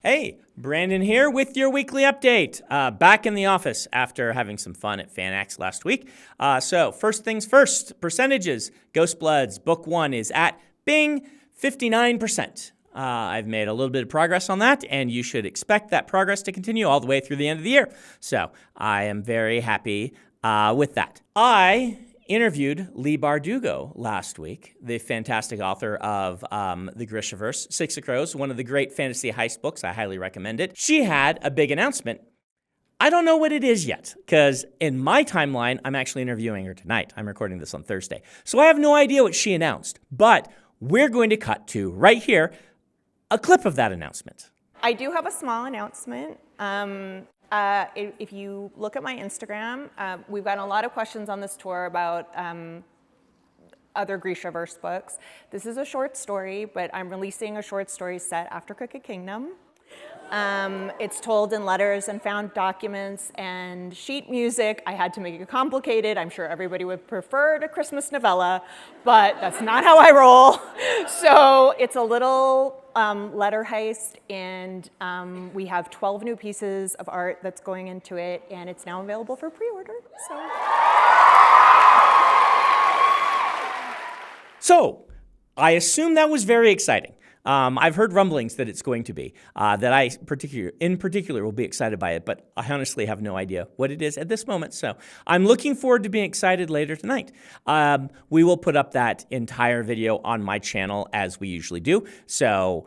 Hey, Brandon here with your weekly update. Back in the office after having some fun at FanX last week. So first things first, percentages. Ghost Bloods Book 1 is at, bing, 59%. I've made a little bit of progress on that, and you should expect that progress to continue all the way through the end of the year. So I am very happy with that. I interviewed Leigh Bardugo last week, the fantastic author of the Grishaverse, Six of Crows, one of the great fantasy heist books. I highly recommend it. She had a big announcement. I don't know what it is yet, because in my timeline, I'm actually interviewing her tonight. I'm recording this on Thursday. So I have no idea what she announced, but we're going to cut to, right here, a clip of that announcement. I do have a small announcement. If you look at my Instagram, we've gotten a lot of questions on this tour about other Grishaverse books. This is a short story, but I'm releasing a short story set after Crooked Kingdom. It's told in letters and found documents and sheet music. I had to make it complicated. I'm sure everybody would prefer a Christmas novella, but that's not how I roll. So it's a little letter heist, and we have 12 new pieces of art that's going into it, and it's now available for pre-order. So I assume that was very exciting. I've heard rumblings that it's going to be, that I in particular will be excited by it, but I honestly have no idea what it is at this moment. So I'm looking forward to being excited later tonight. We will put up that entire video on my channel as we usually do. So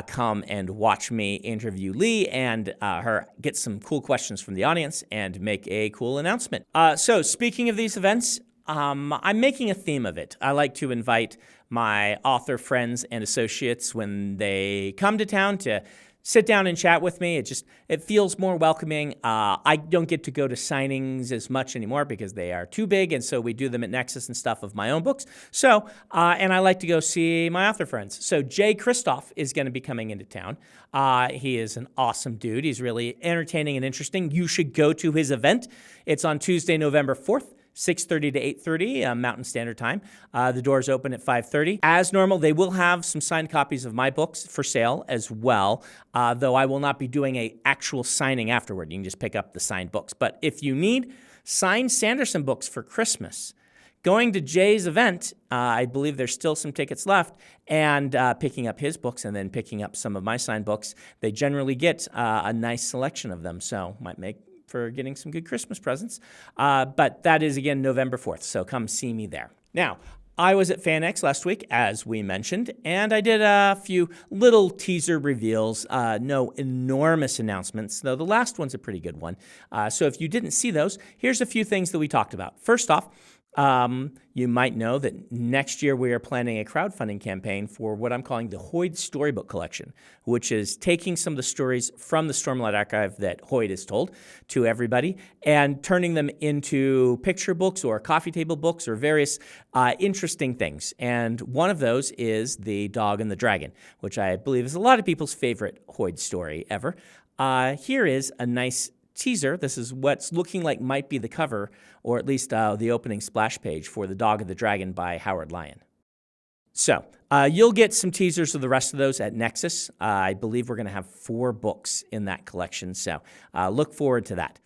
come and watch me interview Leigh and her get some cool questions from the audience and make a cool announcement. So speaking of these events, I'm making a theme of it. I like to invite my author friends and associates when they come to town to sit down and chat with me. It feels more welcoming. I don't get to go to signings as much anymore because they are too big, and so we do them at Nexus and stuff of my own books. So, and I like to go see my author friends. So Kristoff is going to be coming into town. He is an awesome dude. He's really entertaining and interesting. You should go to his event. It's on Tuesday, November 4th. 6:30 to 8:30 Mountain Standard Time. The doors open at 5:30. As normal, they will have some signed copies of my books for sale as well, though I will not be doing an actual signing afterward. You can just pick up the signed books. But if you need signed Sanderson books for Christmas, going to Jay's event, I believe there's still some tickets left, and picking up his books and then picking up some of my signed books, they generally get a nice selection of them, so might make for getting some good Christmas presents. But that is, again, November 4th, so come see me there. Now, I was at FanX last week, as we mentioned, and I did a few little teaser reveals, no enormous announcements, though the last one's a pretty good one. So if you didn't see those, here's a few things that we talked about. First off, you might know that next year we are planning a crowdfunding campaign for what I'm calling the Hoyd Storybook Collection, which is taking some of the stories from the Stormlight Archive that Hoyd has told to everybody and turning them into picture books or coffee table books or various interesting things. And one of those is The Dog and the Dragon, which I believe is a lot of people's favorite Hoyd story ever. Here is a nice teaser. This is what's looking like might be the cover, or at least the opening splash page for The Dog and the Dragon by Howard Lyon. So you'll get some teasers of the rest of those at Nexus. I believe we're going to have 4 books in that collection, so look forward to that.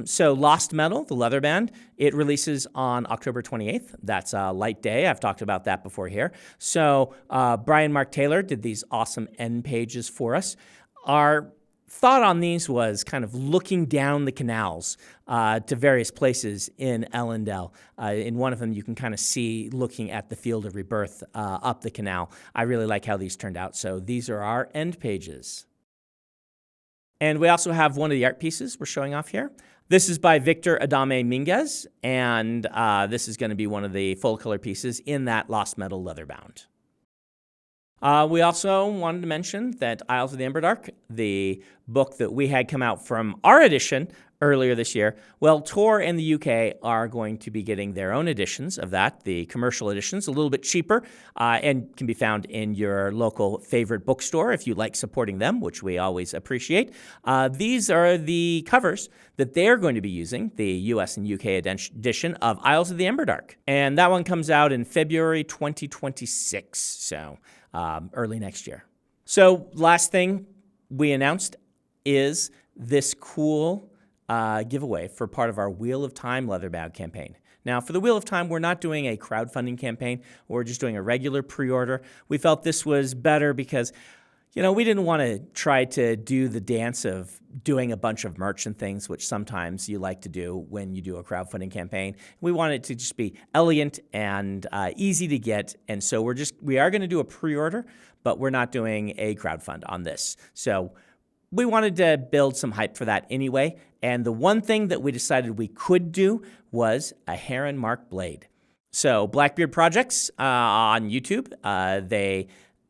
So Lost Metal, the leather band, it releases on October 28th. That's a light day. I've talked about that before here. So Brian Mark Taylor did these awesome end pages for us. Our thought on these was kind of looking down the canals to various places in Ellendale. In one of them, you can kind of see looking at the Field of Rebirth up the canal. I really like how these turned out. So these are our end pages. And we also have one of the art pieces we're showing off here. This is by Victor Adame Minguez, and this is going to be one of the full-color pieces in that Lost Metal leather-bound. We also wanted to mention that Isles of the Emberdark, the book that we had come out from our edition earlier this year, well, Tor and the UK are going to be getting their own editions of that, the commercial editions, a little bit cheaper, and can be found in your local favorite bookstore if you like supporting them, which we always appreciate. These are the covers that they're going to be using, the US and UK edition of Isles of the Emberdark. And that one comes out in February 2026, so early next year. So last thing, we announced is this cool giveaway for part of our Wheel of Time leather bag campaign. Now, for the Wheel of Time, we're not doing a crowdfunding campaign. We're just doing a regular pre-order. We felt this was better because, you know, we didn't want to try to do the dance of doing a bunch of merch and things, which sometimes you like to do when you do a crowdfunding campaign. We want it to just be elegant and easy to get. And so we are going to do a pre-order, but we're not doing a crowdfund on this. So we wanted to build some hype for that anyway. And the one thing that we decided we could do was a heron mark blade. So Blackbeard Projects on YouTube,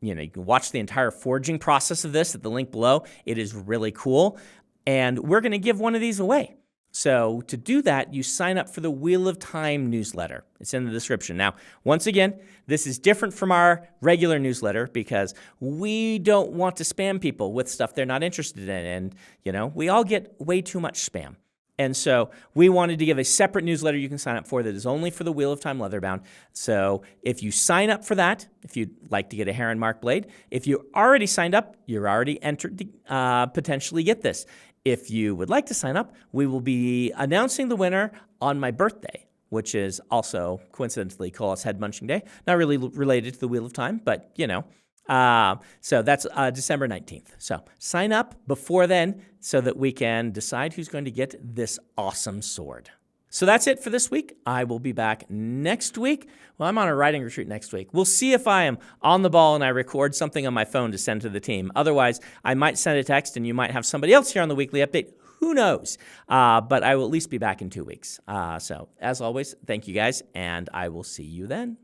you can watch the entire forging process of this at the link below. It is really cool. And we're going to give one of these away. So to do that, you sign up for the Wheel of Time newsletter. It's in the description. Now, once again, this is different from our regular newsletter because we don't want to spam people with stuff they're not interested in. And, you know, we all get way too much spam. And so we wanted to give a separate newsletter you can sign up for that is only for the Wheel of Time leatherbound. So if you sign up for that, if you'd like to get a heron mark blade, if you already signed up, you're already entered to potentially get this. If you would like to sign up, we will be announcing the winner on my birthday, which is also coincidentally Colas Head Munching Day. Not really related to the Wheel of Time, but you know. So that's December 19th. So sign up before then so that we can decide who's going to get this awesome sword. So that's it for this week. I will be back next week. Well, I'm on a writing retreat next week. We'll see if I am on the ball and I record something on my phone to send to the team. Otherwise, I might send a text and you might have somebody else here on the weekly update. Who knows? But I will at least be back in 2 weeks. So as always, thank you guys, and I will see you then.